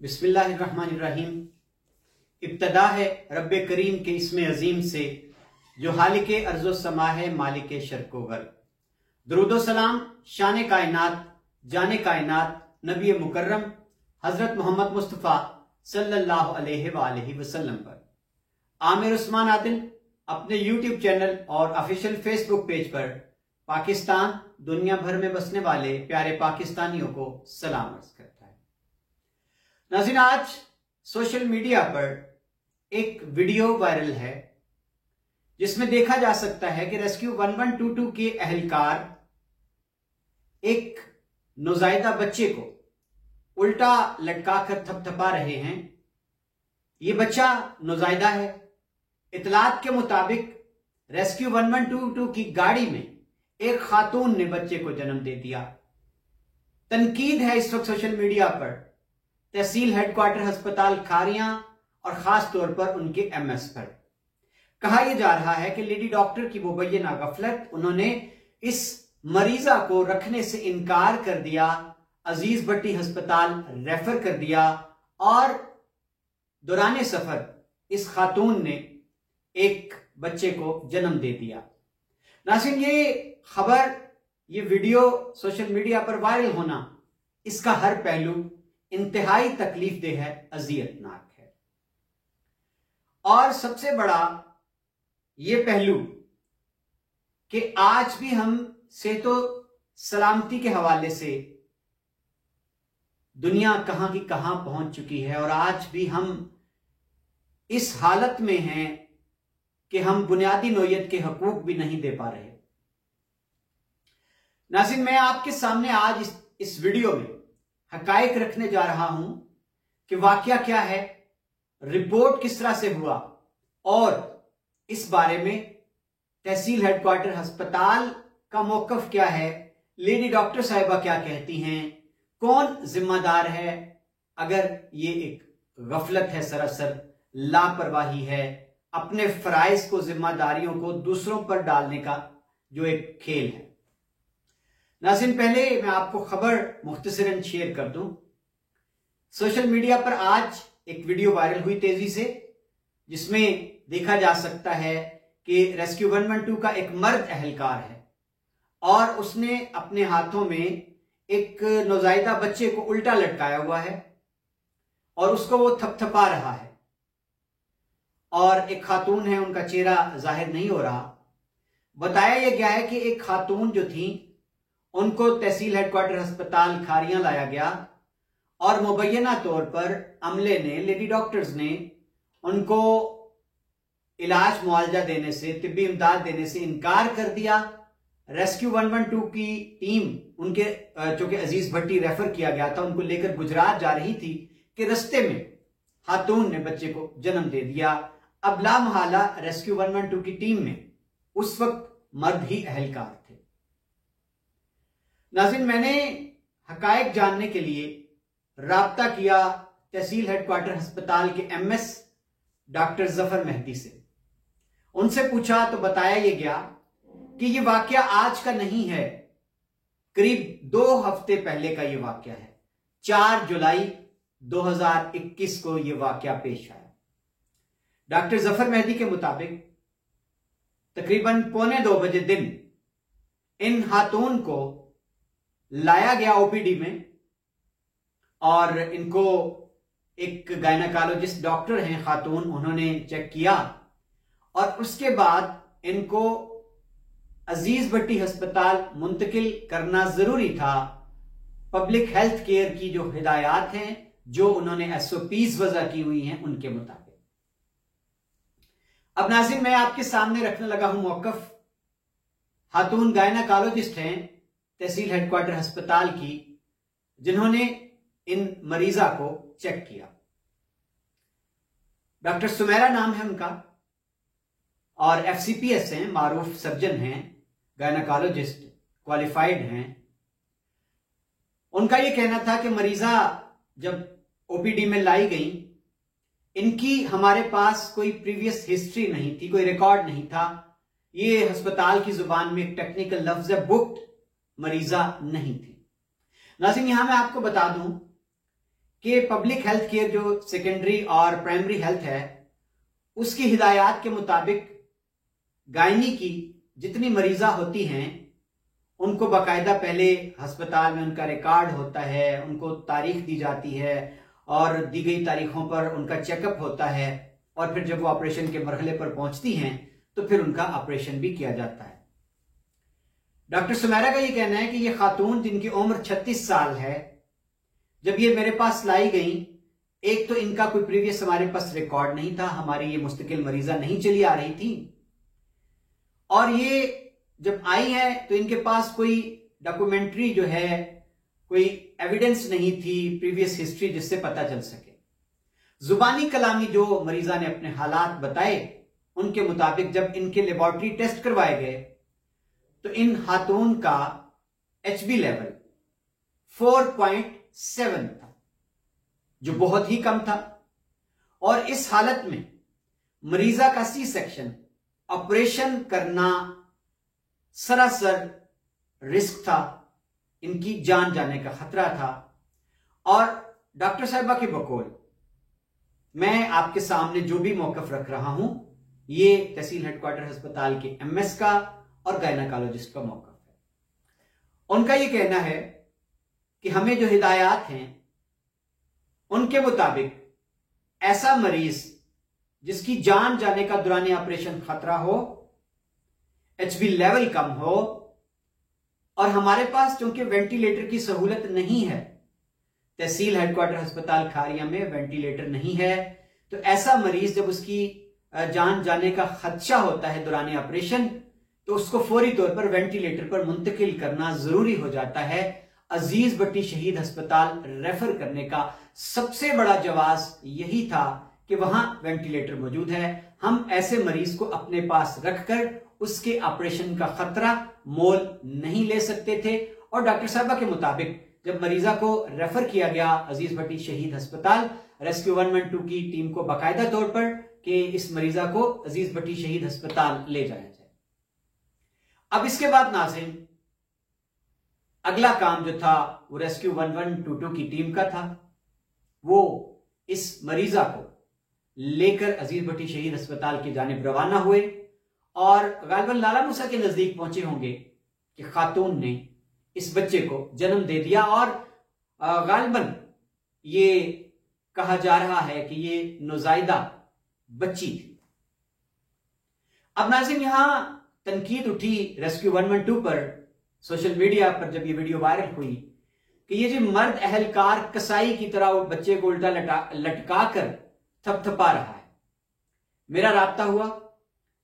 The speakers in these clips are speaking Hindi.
बिस्मिल्लाहिर्रहमानिर्रहीम। इब्तदा है रब्बे करीम के इसमें अजीम से जो हालिके अर्ज़ो समा है मालिके शर्को गर्ब। दुरूदो सलाम शान कायनात जाने कायनात नबी मुकर्रम हज़रत मोहम्मद मुस्तफ़ा सल्लल्लाहु अलैहि वसल्लम पर। आमिर उस्मान आदिल अपने यूट्यूब चैनल और ऑफिशियल फेसबुक पेज पर पाकिस्तान दुनिया भर में बसने वाले प्यारे पाकिस्तानियों को सलाम अर्ज़ करता है। नाज़रीन, आज सोशल मीडिया पर एक वीडियो वायरल है जिसमें देखा जा सकता है कि रेस्क्यू 1122 के अहलकार एक नौज़ायदा बच्चे को उल्टा लटकाकर थपथपा रहे हैं। ये बच्चा नौज़ायदा है। इतलात के मुताबिक रेस्क्यू 1122 की गाड़ी में एक खातून ने बच्चे को जन्म दे दिया। तनकीद है इस वक्त सोशल मीडिया पर तहसील हेडक्वार्टर अस्पताल खारियां और खास तौर पर उनके एमएस पर। कहा यह जा रहा है कि लेडी डॉक्टर की मुबैना गफलत, उन्होंने इस मरीजा को रखने से इनकार कर दिया, अजीज भट्टी अस्पताल रेफर कर दिया और दौरान सफर इस खातून ने एक बच्चे को जन्म दे दिया। नाज़रीन, ये खबर, ये वीडियो सोशल मीडिया पर वायरल होना, इसका हर पहलू इंतहाई तकलीफ देह है, अजियतनाक है। और सबसे बड़ा ये पहलू कि आज भी हम सेहतो सलामती के हवाले से दुनिया कहां की कहां पहुंच चुकी है और आज भी हम इस हालत में हैं कि हम बुनियादी नौयत के हकूक भी नहीं दे पा रहे। नाज़रीन, मैं आपके सामने आज इस वीडियो में हकायक रखने जा रहा हूं कि वाकया क्या है, रिपोर्ट किस तरह से हुआ और इस बारे में तहसील हेडक्वार्टर अस्पताल का मौकफ क्या है, लेडी डॉक्टर साहिबा क्या कहती हैं, कौन जिम्मेदार है अगर ये एक गफलत है, सरासर लापरवाही है, अपने फराइज को, जिम्मेदारियों को दूसरों पर डालने का जो एक खेल है। नाज़रीन, पहले मैं आपको खबर मुख्तसरन शेयर कर दूं। सोशल मीडिया पर आज एक वीडियो वायरल हुई तेजी से, जिसमें देखा जा सकता है कि रेस्क्यू 112 का एक मर्द अहलकार है और उसने अपने हाथों में एक नौज़ायदा बच्चे को उल्टा लटकाया हुआ है और उसको वो थपथपा रहा है और एक खातून है, उनका चेहरा जाहिर नहीं हो रहा। बताया यह गया है कि एक खातून जो थी उनको तहसील हेडक्वार्टर अस्पताल खारियां लाया गया और मुबैना तौर पर अमले ने, लेडी डॉक्टर्स ने उनको इलाज मुआवजा देने से, तिब्बी इमदाद देने से इनकार कर दिया। रेस्क्यू 112 की टीम, उनके चूंकि अजीज भट्टी रेफर किया गया था, उनको लेकर गुजरात जा रही थी कि रस्ते में खातून ने बच्चे को जन्म दे दिया। अब लामहाला रेस्क्यू 112 की टीम में उस वक्त मर्द ही अहलकार थे। नाज़रीन, मैंने हकायक जानने के लिए राब्ता किया तहसील हेडक्वार्टर अस्पताल के एमएस डॉक्टर जफर मेहदी से। उनसे पूछा तो बताया यह गया कि यह वाकया आज का नहीं है, करीब 2 हफ्ते पहले का यह वाकया है। 4 जुलाई 2021 को यह वाकया पेश आया। डॉक्टर जफर मेहदी के मुताबिक तकरीबन 1:45 बजे दिन इन खातून को लाया गया ओपीडी में और इनको एक गायनाकोलॉजिस्ट डॉक्टर हैं खातून, उन्होंने चेक किया और उसके बाद इनको अजीज भट्टी अस्पताल मुंतकिल करना जरूरी था। पब्लिक हेल्थ केयर की जो हिदायत हैं, जो उन्होंने एसओपीज वज़ा की हुई हैं, उनके मुताबिक। अब नाज़रीन, मैं आपके सामने रखने लगा हूं मौकफ खातून गायनाकोलॉजिस्ट हैं तहसील हेडक्वार्टर अस्पताल की, जिन्होंने इन मरीजा को चेक किया। डॉक्टर सुमेरा नाम है उनका और एफसीपीएस हैं, मारूफ सर्जन हैं, गायनाकोलॉजिस्ट, क्वालिफाइड हैं। उनका यह कहना था कि मरीजा जब ओपीडी में लाई गई, इनकी हमारे पास कोई प्रीवियस हिस्ट्री नहीं थी, कोई रिकॉर्ड नहीं था। ये अस्पताल की जुबान में एक टेक्निकल लफ्ज है, बुक्ड मरीजा नहीं थी। नाज़रीन, यहां मैं आपको बता दूं कि पब्लिक हेल्थ केयर जो सेकेंडरी और प्राइमरी हेल्थ है उसकी हिदायत के मुताबिक गायनी की जितनी मरीजा होती हैं उनको बाकायदा पहले अस्पताल में उनका रिकॉर्ड होता है, उनको तारीख दी जाती है और दी गई तारीखों पर उनका चेकअप होता है और फिर जब वो ऑपरेशन के मरहले पर पहुंचती हैं तो फिर उनका ऑपरेशन भी किया जाता है। डॉक्टर सुमेरा का ये कहना है कि ये खातून जिनकी उम्र 36 साल है, जब ये मेरे पास लाई गई, एक तो इनका कोई प्रीवियस हमारे पास रिकॉर्ड नहीं था, हमारी ये मुस्तकिल मरीजा नहीं चली आ रही थी, और ये जब आई है तो इनके पास कोई डॉक्यूमेंट्री जो है, कोई एविडेंस नहीं थी, प्रीवियस हिस्ट्री जिससे पता चल सके। जुबानी कलामी जो मरीजा ने अपने हालात बताए उनके मुताबिक जब इनके लेबोरेटरी टेस्ट करवाए गए तो इन खातून का HB लेवल 4.7 था, जो बहुत ही कम था, और इस हालत में मरीजा का सी सेक्शन ऑपरेशन करना सरासर रिस्क था, इनकी जान जाने का खतरा था। और डॉक्टर साहिबा के बकौल मैं आपके सामने जो भी मौकफ रख रहा हूं ये तहसील हेडक्वार्टर अस्पताल के MS का और गायनाकोलॉजिस्ट का मौकफ है। उनका ये कहना है कि हमें जो हिदायत हैं उनके मुताबिक ऐसा मरीज जिसकी जान जाने का दौरान ऑपरेशन खतरा हो, HB लेवल कम हो, और हमारे पास चूंकि वेंटिलेटर की सहूलत नहीं है, तहसील हेडक्वार्टर अस्पताल खारिया में वेंटिलेटर नहीं है, तो ऐसा मरीज जब उसकी जान जाने का खदशा होता है दौरान ऑपरेशन तो उसको फौरी तौर पर वेंटिलेटर पर मुंतकिल करना जरूरी हो जाता है। अजीज भट्टी शहीद अस्पताल रेफर करने का सबसे बड़ा जवाब यही था कि वहां वेंटिलेटर मौजूद है, हम ऐसे मरीज को अपने पास रखकर उसके ऑपरेशन का खतरा मोल नहीं ले सकते थे। और डॉक्टर साहबा के मुताबिक जब मरीजा को रेफर किया गया अजीज भट्टी शहीद अस्पताल, रेस्क्यू 112 की टीम को बाकायदा तौर पर कि इस मरीजा को अजीज भट्टी शहीद अस्पताल ले जाया जाए। अब इसके बाद नाज़रीन अगला काम जो था वो रेस्क्यू 1122 की टीम का था। वो इस मरीजा को लेकर अजीज भट्टी शहीद अस्पताल की जानिब रवाना हुए और गालिबन लाला मूसा के नजदीक पहुंचे होंगे कि खातून ने इस बच्चे को जन्म दे दिया, और गालिबन ये कहा जा रहा है कि ये नौजायदा बच्ची थी। अब नाज़रीन यहां तनकीद उठी रेस्क्यू 112 पर, सोशल मीडिया पर जब ये वीडियो वायरल हुई कि ये जो मर्द अहलकार कसाई की तरह वो बच्चे को उल्टा लटका कर थपथपा रहा है। मेरा राब्ता हुआ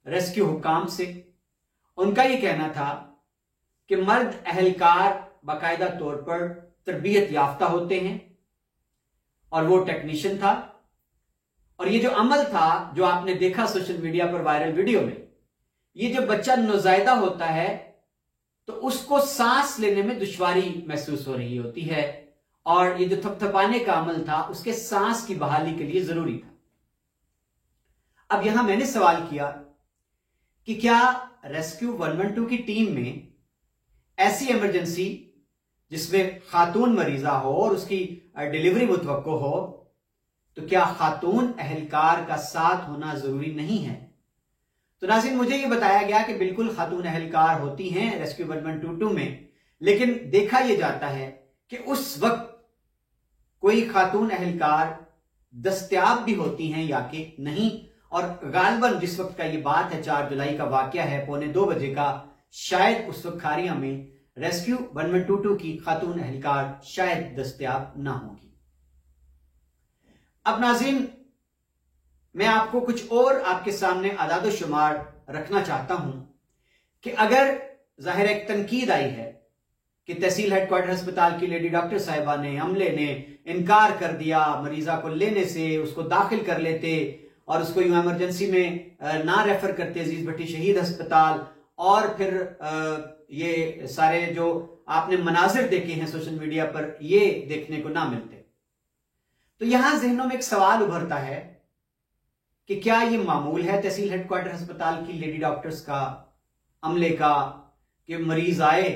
रेस्क्यू हुकाम से, उनका ये कहना था कि मर्द अहलकार बाकायदा तौर पर तरबियत याफ्ता होते हैं और वो टेक्नीशियन था, और ये जो अमल था जो आपने देखा सोशल मीडिया पर वायरल वीडियो में, ये जो बच्चा नौजायदा होता है तो उसको सांस लेने में दुश्वारी महसूस हो रही होती है, और ये जो थपथपाने का अमल था उसके सांस की बहाली के लिए जरूरी था। अब यहां मैंने सवाल किया कि क्या रेस्क्यू 112 की टीम में ऐसी इमरजेंसी जिसमें खातून मरीजा हो और उसकी डिलीवरी मुतवक्को हो, तो क्या खातून अहलकार का साथ होना जरूरी नहीं है? तो नाज़रीन मुझे ये बताया गया कि बिल्कुल खातून अहलकार होती हैं रेस्क्यू 1122 में, लेकिन देखा यह जाता है कि उस वक्त कोई खातून अहलकार दस्तयाब भी होती हैं या कि नहीं। और गालिबन जिस वक्त का ये बात है 4 जुलाई का वाकया है, 1:45 बजे का, शायद उस वक्त खारिया में रेस्क्यू 1122 की खातून अहलकार शायद दस्तयाब ना होगी। अब नाज़रीन मैं आपको कुछ और आपके सामने आदाद शुमार रखना चाहता हूं कि अगर जाहिर एक तनकीद आई है कि तहसील हेडक्वार्टर अस्पताल की लेडी डॉक्टर साहिबा ने, अमले ने इनकार कर दिया मरीजा को लेने से, उसको दाखिल कर लेते और उसको यूं इमरजेंसी में ना रेफर करते अजीज भट्टी शहीद अस्पताल, और फिर ये सारे जो आपने मनाजिर देखे हैं सोशल मीडिया पर ये देखने को ना मिलते, तो यहां जहनों में एक सवाल उभरता है कि क्या ये मामूल है तहसील हेडक्वार्टर अस्पताल की लेडी डॉक्टर्स का, अमले का, कि मरीज आए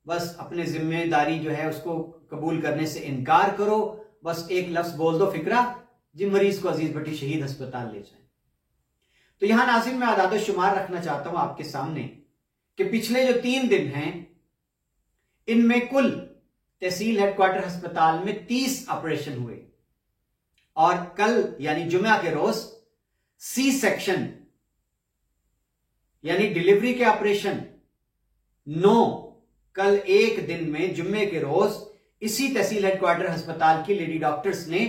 बस अपने जिम्मेदारी जो है उसको कबूल करने से इनकार करो, बस एक लफ्ज बोल दो फिक्रा, जिन मरीज को अजीज भट्टी शहीद अस्पताल ले जाए। तो यहां नाज़रीन मैं आदाद शुमार रखना चाहता हूं आपके सामने कि पिछले जो 3 दिन हैं इनमें कुल तहसील हेडक्वार्टर अस्पताल में 30 ऑपरेशन हुए और कल यानी जुम्मे के रोज सी सेक्शन यानी डिलीवरी के ऑपरेशन 9 कल एक दिन में जुम्मे के रोज इसी तहसील हेडक्वार्टर अस्पताल की लेडी डॉक्टर्स ने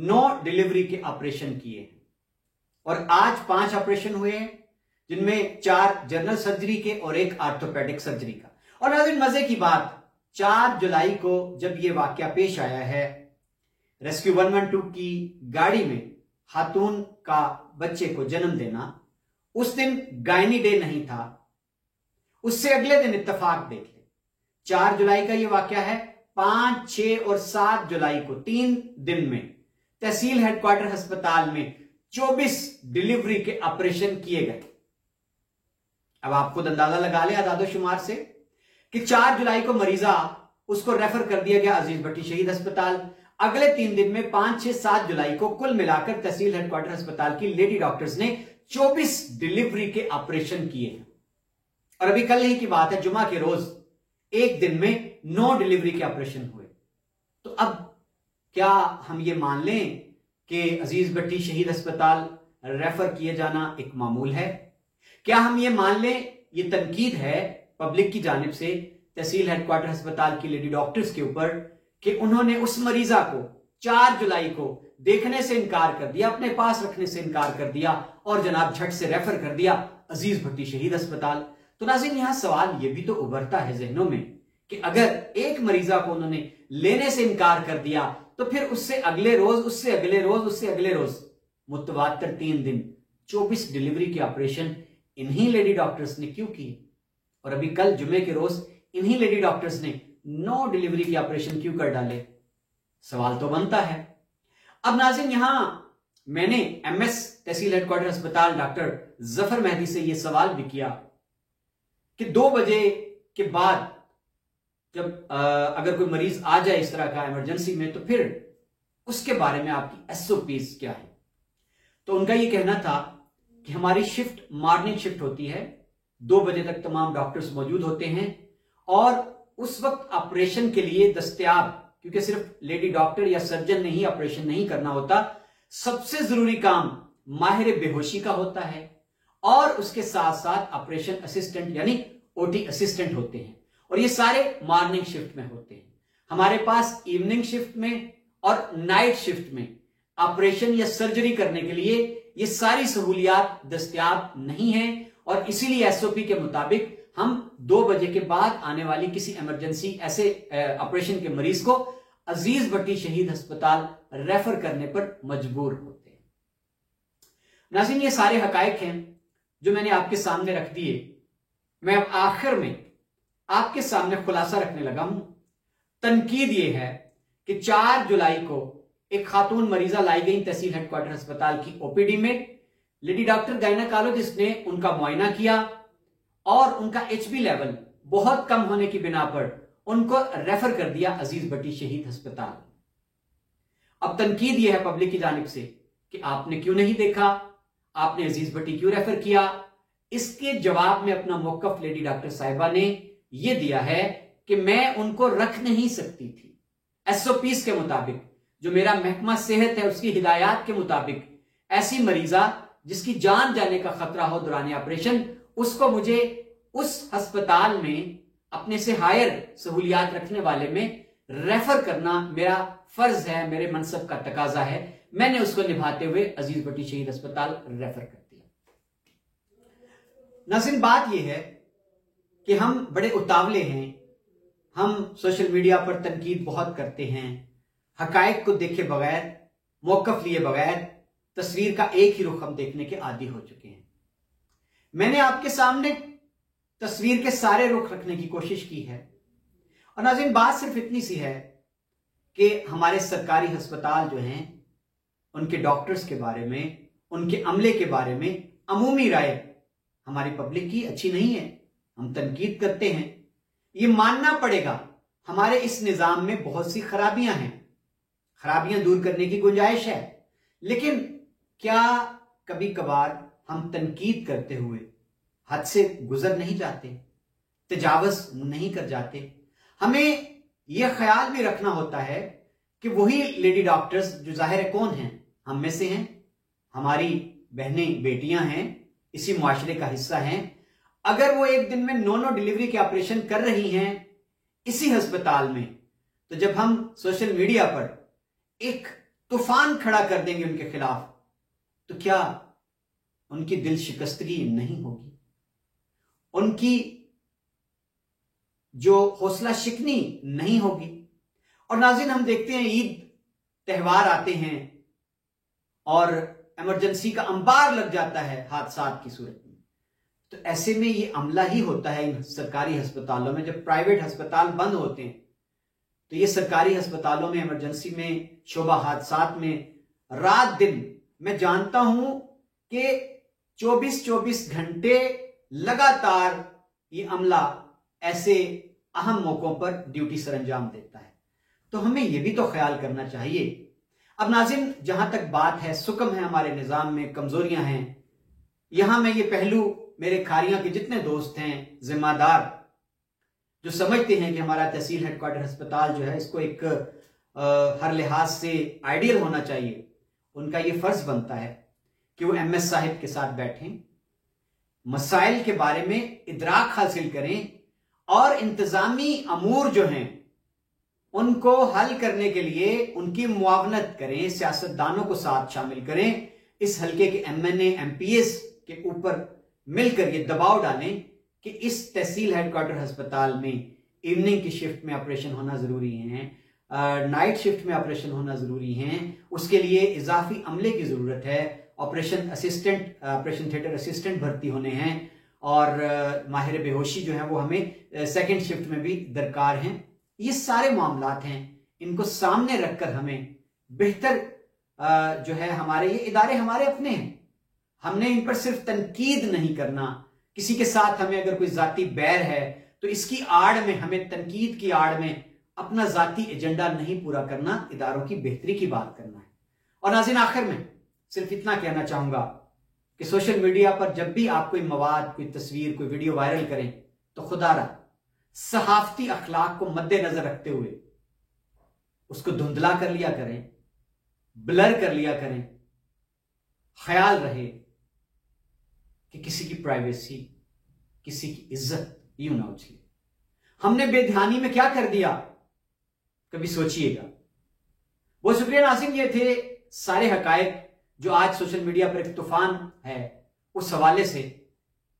9 डिलीवरी के ऑपरेशन किए और आज 5 ऑपरेशन हुए हैं, जिनमें 4 जनरल सर्जरी के और 1 ऑर्थोपेडिक सर्जरी का। और नाज़रीन मजे की बात, 4 जुलाई को जब यह वाकया पेश आया है, रेस्क्यू 112 की गाड़ी में खातून का बच्चे को जन्म देना, उस दिन गायनी डे नहीं था, उससे अगले दिन इत्तेफाक देख ले 4 जुलाई का यह वाकया है। 5, 6 और 7 जुलाई को 3 दिन में तहसील हेडक्वार्टर अस्पताल में 24 डिलीवरी के ऑपरेशन किए गए। अब आप खुद अंदाजा लगा ले आदादो शुमार से कि 4 जुलाई को मरीजा उसको रेफर कर दिया गया अजीज भट्टी शहीद अस्पताल। अगले 3 दिन में 5, 6, 7 जुलाई को कुल मिलाकर तहसील हेडक्वार्टर अस्पताल की लेडी डॉक्टर्स ने 24 डिलीवरी के ऑपरेशन किए हैं। और अभी कल ही की बात है, जुमा के रोज एक दिन में 9 डिलीवरी के ऑपरेशन हुए। तो अब क्या हम ये मान लें कि अजीज भट्टी शहीद अस्पताल रेफर किए जाना एक मामूल है? क्या हम ये मान लें ये तनकीद है पब्लिक की जानिब से तहसील हेडक्वार्टर अस्पताल की लेडी डॉक्टर्स के ऊपर कि उन्होंने उस मरीजा को 4 जुलाई को देखने से इनकार कर दिया, अपने पास रखने से इनकार कर दिया और जनाब झट से रेफर कर दिया अजीज भट्टी शहीद अस्पताल? तो नाज़रीन यहां सवाल यह भी तो उभरता है जहनों में कि अगर एक मरीजा को उन्होंने लेने से इनकार कर दिया तो फिर उससे अगले रोज, उससे अगले रोज, उससे अगले रोज मुतवातर 3 दिन 24 डिलीवरी के ऑपरेशन इन्हीं लेडी डॉक्टर्स ने क्यों किए? और अभी कल जुमे के रोज इन्हीं लेडी डॉक्टर्स ने 9 डिलीवरी के ऑपरेशन क्यों कर डाले? सवाल तो बनता है। अब नाज़रीन यहां मैंने एमएस तहसील हेडक्वार्टर अस्पताल डॉक्टर जफर मेहदी से यह सवाल भी किया कि 2 बजे के बाद जब अगर कोई मरीज आ जाए इस तरह का इमरजेंसी में तो फिर उसके बारे में आपकी एसओपीज क्या है? तो उनका यह कहना था कि हमारी शिफ्ट मॉर्निंग शिफ्ट होती है, 2 बजे तक तमाम डॉक्टर्स मौजूद होते हैं और उस वक्त ऑपरेशन के लिए दस्तयाब, क्योंकि सिर्फ लेडी डॉक्टर या सर्जन ने ही ऑपरेशन नहीं करना होता, सबसे जरूरी काम माहिर बेहोशी का होता है और उसके साथ साथ ऑपरेशन असिस्टेंट यानी ओटी असिस्टेंट होते हैं और ये सारे मॉर्निंग शिफ्ट में होते हैं। हमारे पास इवनिंग शिफ्ट में और नाइट शिफ्ट में ऑपरेशन या सर्जरी करने के लिए ये सारी सहूलियात दस्तयाब नहीं है और इसीलिए एसओपी के मुताबिक हम 2 बजे के बाद आने वाली किसी इमरजेंसी ऐसे ऑपरेशन के मरीज को अजीज भट्टी शहीद अस्पताल रेफर करने पर मजबूर होते हैं। नाज़रीन ये सारे हकायक हैं जो मैंने आपके सामने रख दिए। मैं अब आखिर में आपके सामने खुलासा रखने लगा हूं। तनकीद यह है कि 4 जुलाई को एक खातून मरीजा लाई गई तहसील हेडक्वार्टर अस्पताल की ओपीडी में। लेडी डॉक्टर गायनाकोलॉजिस्ट ने उनका मुआयना किया और उनका एचबी लेवल बहुत कम होने की बिना पर उनको रेफर कर दिया अजीज भट्टी शहीद अस्पताल। अब तनकीद यह है पब्लिक की जानिब से कि आपने क्यों नहीं देखा, आपने अजीज भट्टी क्यों रेफर किया? इसके जवाब में अपना मौकफ लेडी डॉक्टर साहिबा ने यह दिया है कि मैं उनको रख नहीं सकती थी। एसओपीज के मुताबिक, जो मेरा महकमा सेहत है उसकी हिदायत के मुताबिक, ऐसी मरीजा जिसकी जान जाने का खतरा हो दौरान ऑपरेशन, उसको मुझे उस अस्पताल में अपने से हायर सहूलियात रखने वाले में रेफर करना मेरा फर्ज है, मेरे मनसब का तकाजा है। मैंने उसको निभाते हुए अजीज भट्टी शहीद अस्पताल रेफर कर दिया। नाज़रीन बात यह है कि हम बड़े उतावले हैं, हम सोशल मीडिया पर तनकीद बहुत करते हैं, हकायक को देखे बगैर, मौकफ लिए बगैर तस्वीर का एक ही रुख हम देखने के आदी हो चुके हैं। मैंने आपके सामने तस्वीर के सारे रुख रखने की कोशिश की है और नाज़रीन बात सिर्फ इतनी सी है कि हमारे सरकारी अस्पताल जो हैं उनके डॉक्टर्स के बारे में, उनके अमले के बारे में अमूमी राय हमारी पब्लिक की अच्छी नहीं है। हम तनकीद करते हैं, ये मानना पड़ेगा हमारे इस निजाम में बहुत सी खराबियां हैं। खराबियां दूर करने की गुंजाइश है, लेकिन क्या कभी कभार हम तनकीद करते हुए हद से गुजर नहीं जाते, तजावज नहीं कर जाते? हमें यह ख्याल भी रखना होता है कि वही लेडी डॉक्टर्स जो जाहिर है कौन हैं, हम में से हैं, हमारी बहनें बेटियां हैं, इसी मुआशरे का हिस्सा हैं, अगर वो एक दिन में 9 डिलीवरी के ऑपरेशन कर रही हैं इसी अस्पताल में, तो जब हम सोशल मीडिया पर एक तूफान खड़ा कर देंगे उनके खिलाफ, तो क्या उनकी दिल शिकस्तगी नहीं होगी? उनकी जो हौसला शिकनी नहीं होगी? और नाज़रीन, हम देखते हैं ईद त्यौहार आते हैं और इमरजेंसी का अंबार लग जाता है हादसात की सूरत में। तो ऐसे में ये अमला ही होता है इन सरकारी अस्पतालों में। जब प्राइवेट अस्पताल बंद होते हैं तो ये सरकारी अस्पतालों में, इमरजेंसी में, शोबा हादसात में रात दिन, मैं जानता हूं कि 24-24 घंटे लगातार ये अमला ऐसे अहम मौकों पर ड्यूटी सरंजाम देता है। तो हमें यह भी तो ख्याल करना चाहिए। अब नाज़रीन, जहां तक बात है, सुकम है हमारे निजाम में, कमजोरियां हैं, यहां मैं ये पहलू मेरे खारियां के जितने दोस्त हैं, जिम्मेदार जो समझते हैं कि हमारा तहसील हेडक्वार्टर अस्पताल जो है इसको एक हर लिहाज से आइडियल होना चाहिए, उनका ये फर्ज बनता है कि वो MS साहिब के साथ बैठें, मसाइल के बारे में इदराक हासिल करें और इंतजामी अमूर जो हैं उनको हल करने के लिए उनकी मुआवनत करें, सियासतदानों को साथ शामिल करें, इस हल्के के MNA MPS के ऊपर मिलकर ये दबाव डालें कि इस तहसील हेडक्वार्टर अस्पताल में इवनिंग की शिफ्ट में ऑपरेशन होना जरूरी है, नाइट शिफ्ट में ऑपरेशन होना जरूरी है, उसके लिए इजाफी अमले की जरूरत है, operation assistant, operation theatre assistant भर्ती होने हैं और माहिर बेहोशी जो है वो हमें सेकंड शिफ्ट में भी दरकार हैं। ये सारे मामलात हैं, इनको सामने रखकर हमें बेहतर जो है, हमारे ये इदारे हमारे अपने हैं, हमने इन पर सिर्फ तनकीद नहीं करना। किसी के साथ हमें अगर कोई जाती बैर है तो इसकी आड़ में, हमें तनकीद की आड़ में अपना जाती एजेंडा नहीं पूरा करना, इदारों की बेहतरी की बात करना है। और नाज़रीन, आखिर में सिर्फ इतना कहना चाहूंगा कि सोशल मीडिया पर जब भी आप कोई मवाद, कोई तस्वीर, कोई वीडियो वायरल करें तो खुदारा सहाफती अखलाक को मद्देनजर रखते हुए उसको धुंधला कर लिया करें, ब्लर कर लिया करें। ख्याल रहे कि किसी की प्राइवेसी, किसी की इज्जत यूं ना उछले। हमने बेध्यानी में क्या कर दिया, कभी सोचिएगा। बहुत शुक्रिया नाज़रीन, ये थे सारे हकायक जो आज सोशल मीडिया पर एक तूफान है उस हवाले से।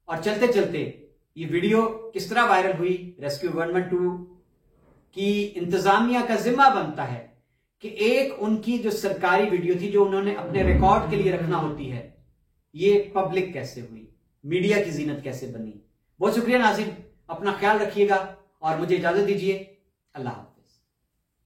और चलते चलते ये वीडियो किस तरह वायरल हुई, रेस्क्यू 112 की इंतजामिया का जिम्मा बनता है कि एक उनकी जो सरकारी वीडियो थी जो उन्होंने अपने रिकॉर्ड के लिए रखना होती है, ये पब्लिक कैसे हुई, मीडिया की जीनत कैसे बनी। बहुत शुक्रिया नाज़रीन, अपना ख्याल रखिएगा और मुझे इजाजत दीजिए। अल्लाह।